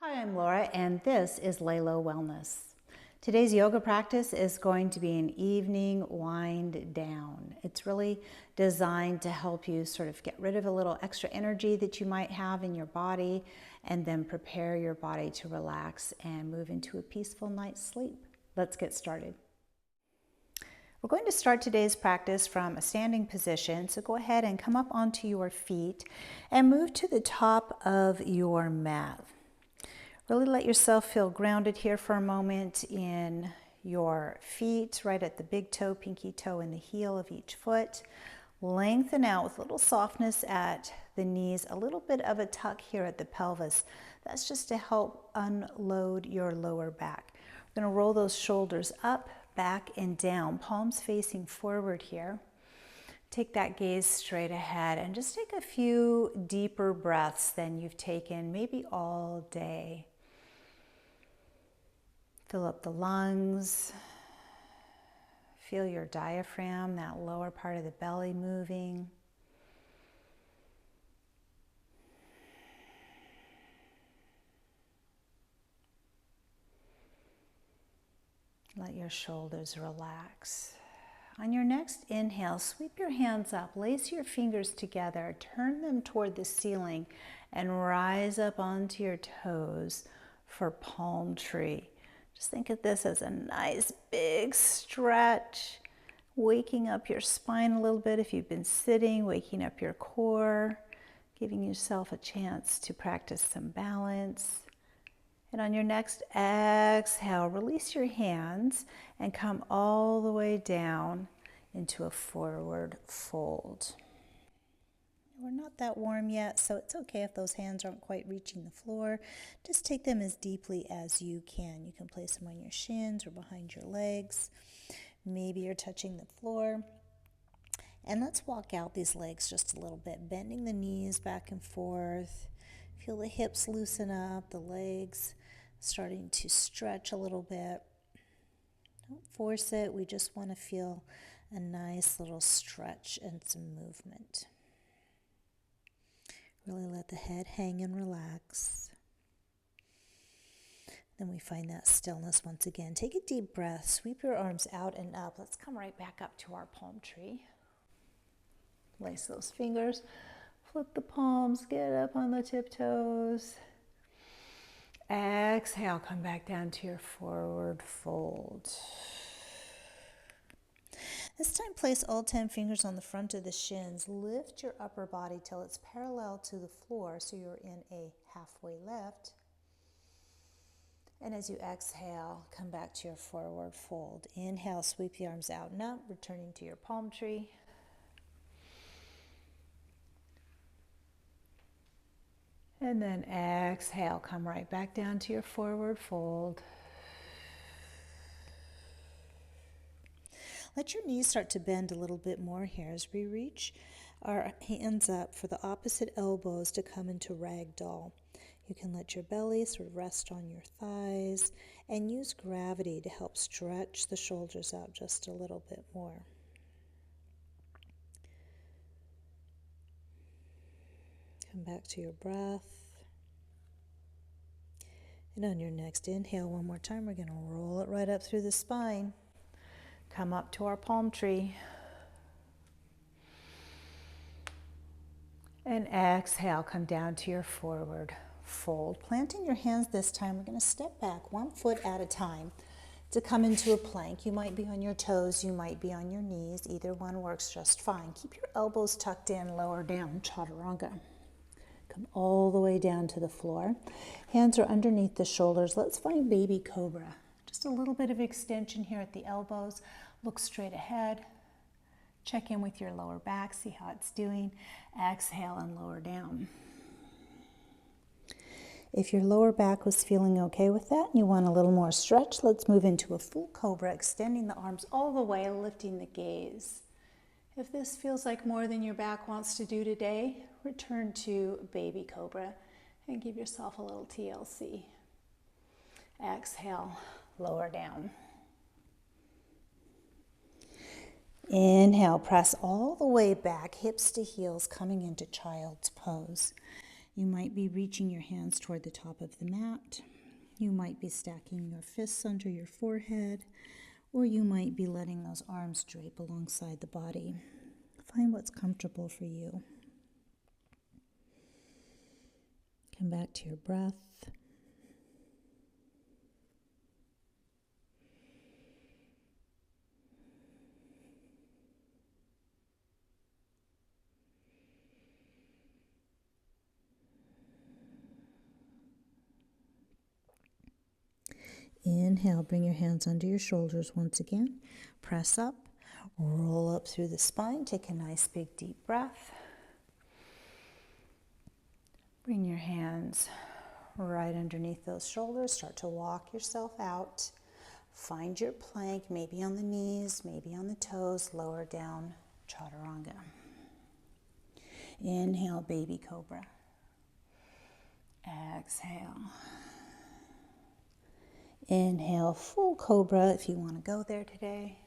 Hi, I'm Laura, and this is Lay Low Wellness. Today's yoga practice is going to be an evening wind down. It's really designed to help you sort of get rid of a little extra energy that you might have in your body and then prepare your body to relax and move into a peaceful night's sleep. Let's get started. We're going to start today's practice from a standing position, so go ahead and come up onto your feet and move to the top of your mat. Really let yourself feel grounded here for a moment in your feet, right at the big toe, pinky toe, and the heel of each foot. Lengthen out with a little softness at the knees, a little bit of a tuck here at the pelvis. That's just to help unload your lower back. We're going to roll those shoulders up, back, and down, palms facing forward here. Take that gaze straight ahead and just take a few deeper breaths than you've taken maybe all day. Fill up the lungs. Feel your diaphragm, that lower part of the belly moving. Let your shoulders relax. On your next inhale, sweep your hands up, lace your fingers together, turn them toward the ceiling, and rise up onto your toes for palm tree. Just think of this as a nice big stretch, waking up your spine a little bit if you've been sitting, waking up your core, giving yourself a chance to practice some balance. And on your next exhale, release your hands and come all the way down into a forward fold. We're not that warm yet, so it's okay if those hands aren't quite reaching the floor. Just take them as deeply as you can. You can place them on your shins or behind your legs. Maybe you're touching the floor. And let's walk out these legs just a little bit, bending the knees back and forth. Feel the hips loosen up, the legs starting to stretch a little bit. Don't force it. We just want to feel a nice little stretch and some movement. Really let the head hang and relax. Then we find that stillness once again. Take a deep breath. Sweep your arms out and up. Let's come right back up to our palm tree. Lace those fingers. Flip the palms. Get up on the tiptoes. Exhale. Come back down to your forward fold. This time, place all 10 fingers on the front of the shins. Lift your upper body till it's parallel to the floor, so you're in a halfway lift. And as you exhale, come back to your forward fold. Inhale, sweep the arms out and up, returning to your palm tree. And then exhale, come right back down to your forward fold. Let your knees start to bend a little bit more here as we reach our hands up for the opposite elbows to come into ragdoll. You can let your belly sort of rest on your thighs and use gravity to help stretch the shoulders out just a little bit more. Come back to your breath. And on your next inhale, one more time, we're going to roll it right up through the spine. Come up to our palm tree. And exhale, come down to your forward fold. Planting your hands this time, we're going to step back 1 foot at a time to come into a plank. You might be on your toes, you might be on your knees. Either one works just fine. Keep your elbows tucked in, lower down, chaturanga. Come all the way down to the floor. Hands are underneath the shoulders. Let's find baby cobra. Just a little bit of extension here at the elbows. Look straight ahead. Check in with your lower back. See how it's doing. Exhale and lower down. If your lower back was feeling okay with that and you want a little more stretch, let's move into a full cobra, extending the arms all the way, lifting the gaze. If this feels like more than your back wants to do today, return to baby cobra and give yourself a little TLC. Exhale, lower down. Inhale, press all the way back, hips to heels, coming into child's pose. You might be reaching your hands toward the top of the mat. You might be stacking your fists under your forehead, or you might be letting those arms drape alongside the body. Find what's comfortable for you. Come back to your breath. Inhale, bring your hands under your shoulders once again. Press up, roll up through the spine. Take a nice big deep breath. Bring your hands right underneath those shoulders. Start to walk yourself out. Find your plank, maybe on the knees, maybe on the toes. Lower down, chaturanga. Inhale, baby cobra. Exhale. Inhale, full cobra if you want to go there today.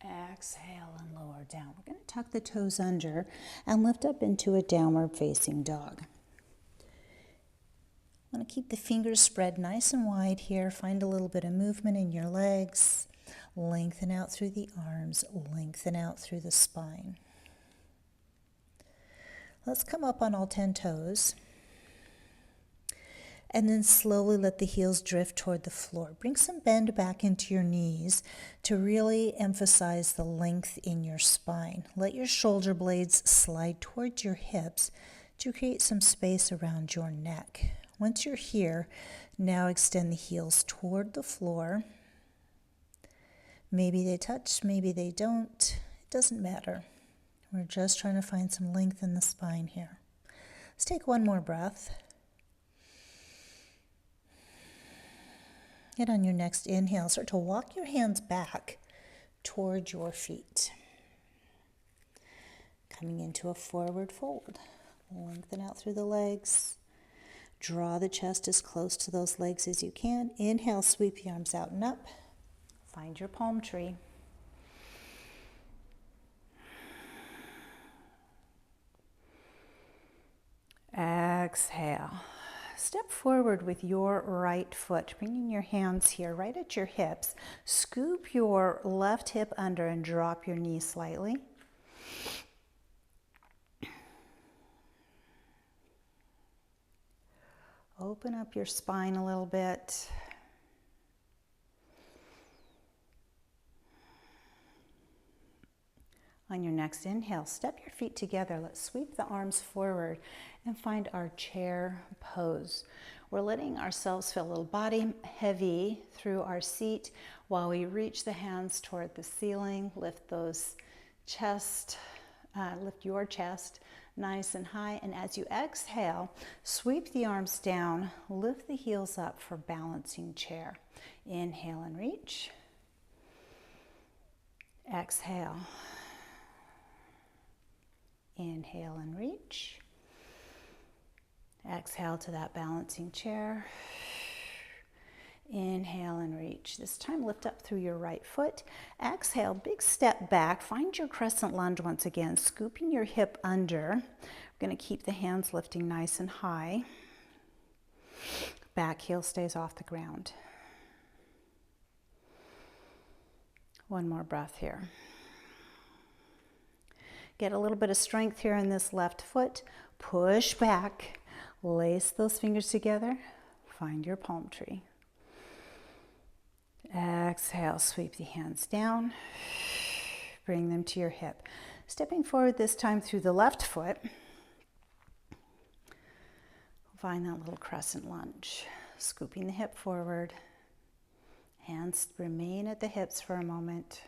Exhale and lower down. We're going to tuck the toes under and lift up into a downward facing dog. Want to keep the fingers spread nice and wide here. Find a little bit of movement in your legs. Lengthen out through the arms. Lengthen out through the spine. Let's come up on all 10 toes. And then slowly let the heels drift toward the floor. Bring some bend back into your knees to really emphasize the length in your spine. Let your shoulder blades slide towards your hips to create some space around your neck. Once you're here, now extend the heels toward the floor. Maybe they touch, maybe they don't. It doesn't matter. We're just trying to find some length in the spine here. Let's take one more breath. And on your next inhale, start to walk your hands back toward your feet. Coming into a forward fold. Lengthen out through the legs. Draw the chest as close to those legs as you can. Inhale, sweep the arms out and up. Find your palm tree. Exhale. Step forward with your right foot, bringing your hands here right at your hips. Scoop your left hip under and drop your knee slightly. Open up your spine a little bit. On your next inhale, step your feet together. Let's sweep the arms forward and find our chair pose. We're letting ourselves feel a little body heavy through our seat while we reach the hands toward the ceiling. Lift those lift your chest nice and high. And as you exhale, sweep the arms down, lift the heels up for balancing chair. Inhale and reach. Exhale. Inhale and reach. Exhale to that balancing chair. Inhale and reach. This time lift up through your right foot. Exhale, big step back. Find your crescent lunge once again, scooping your hip under. We're going to keep the hands lifting nice and high. Back heel stays off the ground. One more breath here. Get a little bit of strength here in this left foot. Push back. Lace those fingers together. Find your palm tree. Exhale, sweep the hands down. Bring them to your hip. Stepping forward this time through the left foot. Find that little crescent lunge. Scooping the hip forward. Hands remain at the hips for a moment.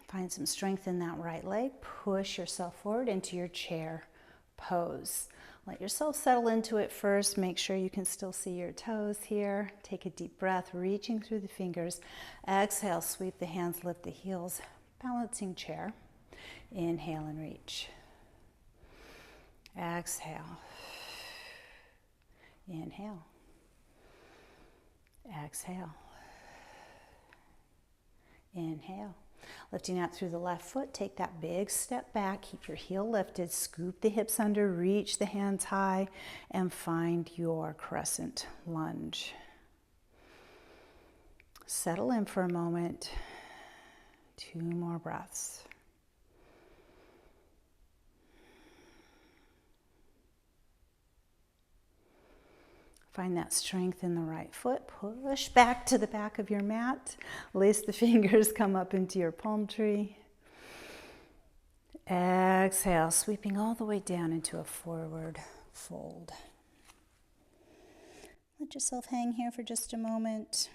Find some strength in that right leg. Push yourself forward into your chair pose. Let yourself settle into it first. Make sure you can still see your toes here. Take a deep breath, reaching through the fingers. Exhale, sweep the hands, lift the heels. Balancing chair. Inhale and reach. Exhale. Inhale. Exhale. Inhale. Lifting out through the left foot, take that big step back, keep your heel lifted, scoop the hips under, reach the hands high, and find your crescent lunge. Settle in for a moment. 2 more breaths. Find that strength in the right foot. Push back to the back of your mat. Lace the fingers, come up into your palm tree. Exhale, sweeping all the way down into a forward fold. Let yourself hang here for just a moment.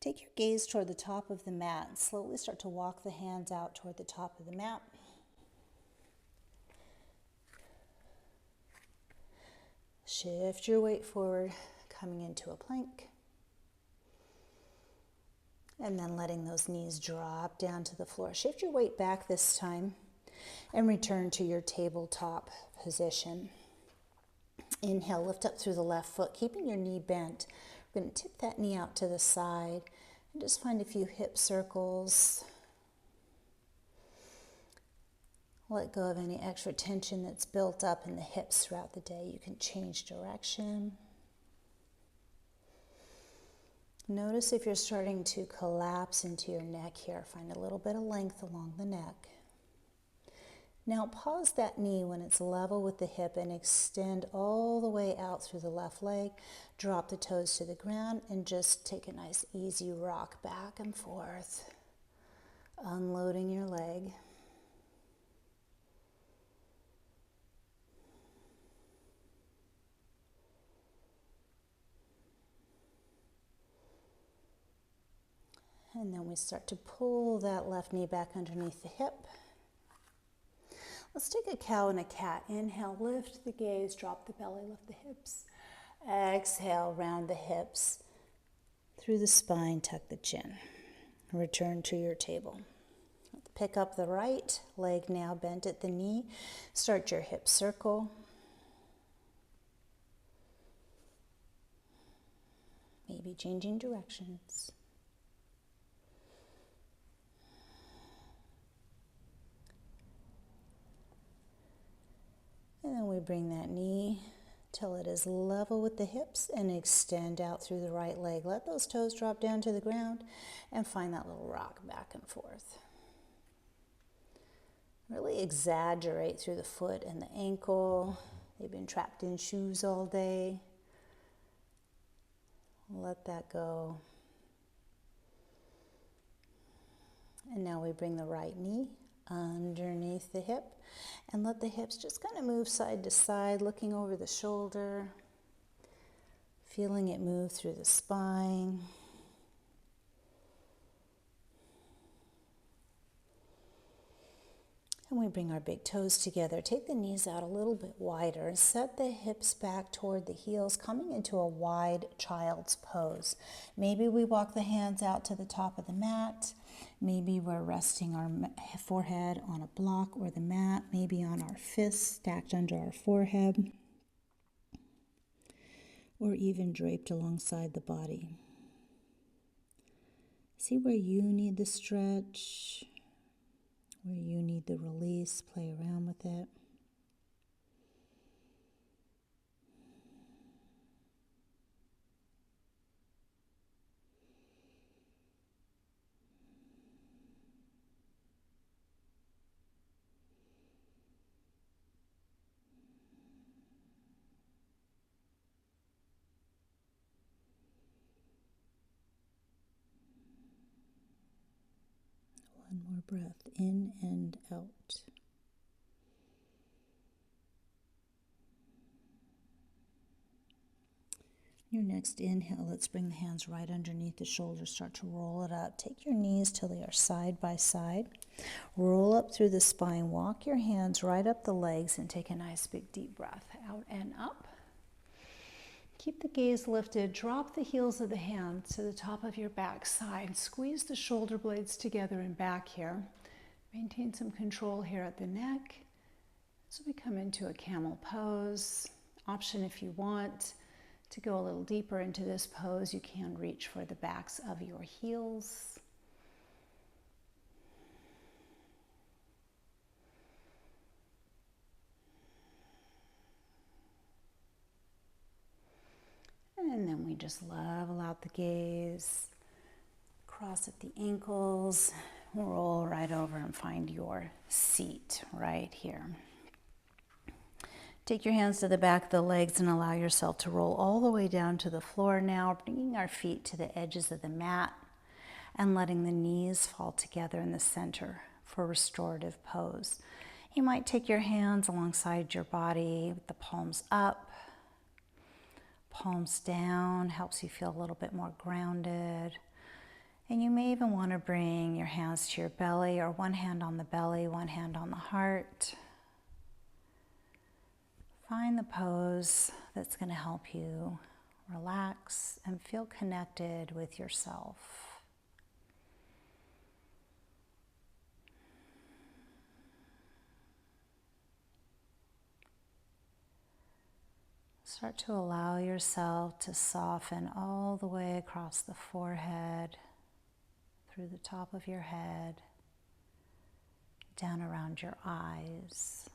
Take your gaze toward the top of the mat and slowly start to walk the hands out toward the top of the mat. Shift your weight forward, coming into a plank. And then letting those knees drop down to the floor. Shift your weight back this time and return to your tabletop position. Inhale, lift up through the left foot, keeping your knee bent. We're going to tip that knee out to the side and just find a few hip circles. Let go of any extra tension that's built up in the hips throughout the day. You can change direction. Notice if you're starting to collapse into your neck here. Find a little bit of length along the neck. Now pause that knee when it's level with the hip and extend all the way out through the left leg. Drop the toes to the ground and just take a nice easy rock back and forth. Unloading your leg. And then we start to pull that left knee back underneath the hip. Let's take a cow and a cat. Inhale, lift the gaze, drop the belly, lift the hips. Exhale, round the hips. Through the spine, tuck the chin. Return to your table. Pick up the right leg now, bent at the knee. Start your hip circle. Maybe changing directions. And then we bring that knee till it is level with the hips and extend out through the right leg. Let those toes drop down to the ground and find that little rock back and forth. Really exaggerate through the foot and the ankle. They've been trapped in shoes all day. Let that go. And now we bring the right knee underneath the hip and let the hips just kind of move side to side, looking over the shoulder, feeling it move through the spine. And we bring our big toes together. Take the knees out a little bit wider. Set the hips back toward the heels, coming into a wide child's pose. Maybe we walk the hands out to the top of the mat. Maybe we're resting our forehead on a block or the mat, maybe on our fists stacked under our forehead, or even draped alongside the body. See where you need the stretch, where you need the release, play around with it. One more breath, in and out. Your next inhale, let's bring the hands right underneath the shoulders. Start to roll it up. Take your knees till they are side by side. Roll up through the spine. Walk your hands right up the legs and take a nice big deep breath out and up. Keep the gaze lifted. Drop the heels of the hands to the top of your back side. Squeeze the shoulder blades together and back here. Maintain some control here at the neck. So we come into a camel pose. Option if you want To go a little deeper into this pose, you can reach for the backs of your heels. And then we just level out the gaze, cross at the ankles, roll right over and find your seat right here. Take your hands to the back of the legs and allow yourself to roll all the way down to the floor now, bringing our feet to the edges of the mat and letting the knees fall together in the center for restorative pose. You might take your hands alongside your body with the palms up, palms down, helps you feel a little bit more grounded. And you may even want to bring your hands to your belly, or one hand on the belly, one hand on the heart. Find the pose that's going to help you relax and feel connected with yourself. Start to allow yourself to soften all the way across the forehead, through the top of your head, down around your eyes.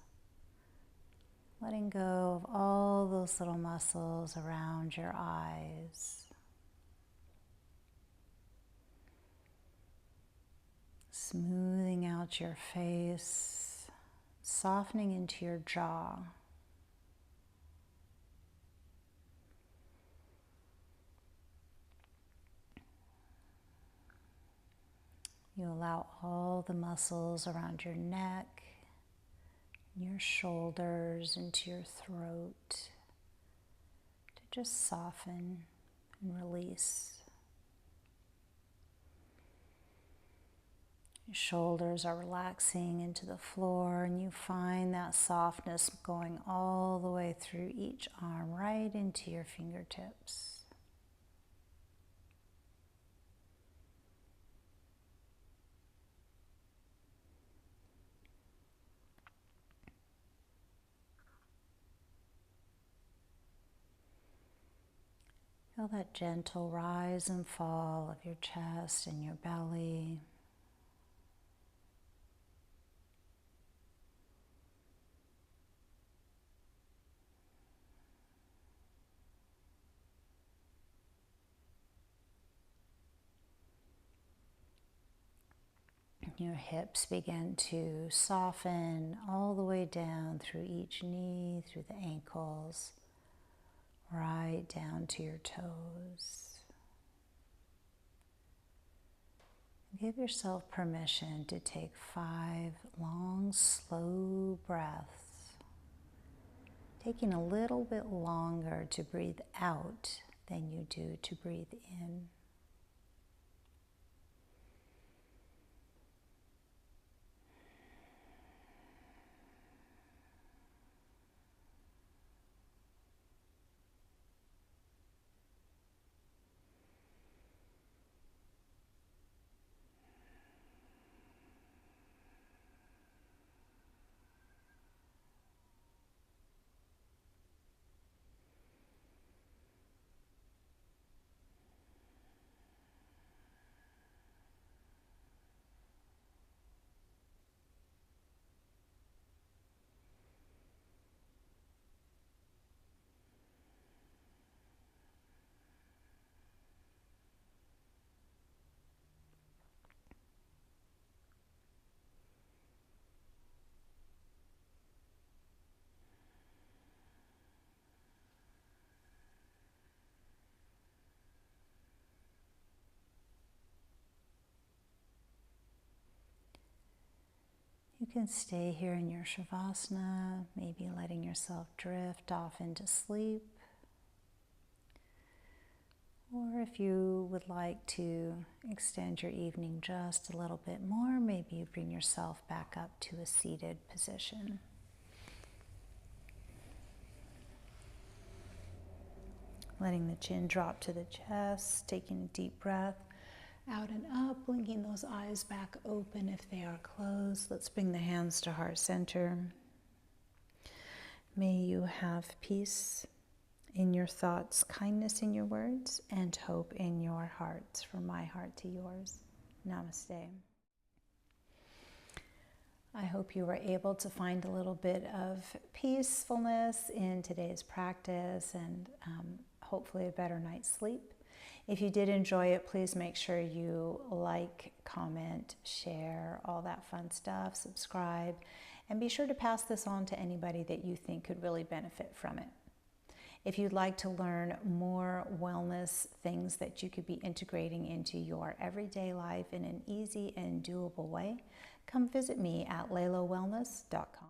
Letting go of all those little muscles around your eyes. Smoothing out your face, softening into your jaw. You allow all the muscles around your neck, your shoulders, into your throat to just soften and release. Your shoulders are relaxing into the floor, and you find that softness going all the way through each arm, right into your fingertips. Feel that gentle rise and fall of your chest and your belly. Your hips begin to soften all the way down through each knee, through the ankles, right down to your toes. Give yourself permission to take 5 long, slow breaths, taking a little bit longer to breathe out than you do to breathe in. You can stay here in your Shavasana, maybe letting yourself drift off into sleep. Or if you would like to extend your evening just a little bit more, maybe you bring yourself back up to a seated position. Letting the chin drop to the chest, taking a deep breath. Out and up, blinking those eyes back open if they are closed. Let's bring the hands to heart center. May you have peace In your thoughts, kindness in your words, and hope in your hearts. From my heart to yours. Namaste. I hope you were able to find a little bit of peacefulness in today's practice and hopefully a better night's sleep. If you did enjoy it, please make sure you like, comment, share, all that fun stuff, subscribe, and be sure to pass this on to anybody that you think could really benefit from it. If you'd like to learn more wellness things that you could be integrating into your everyday life in an easy and doable way, come visit me at laylowellness.com.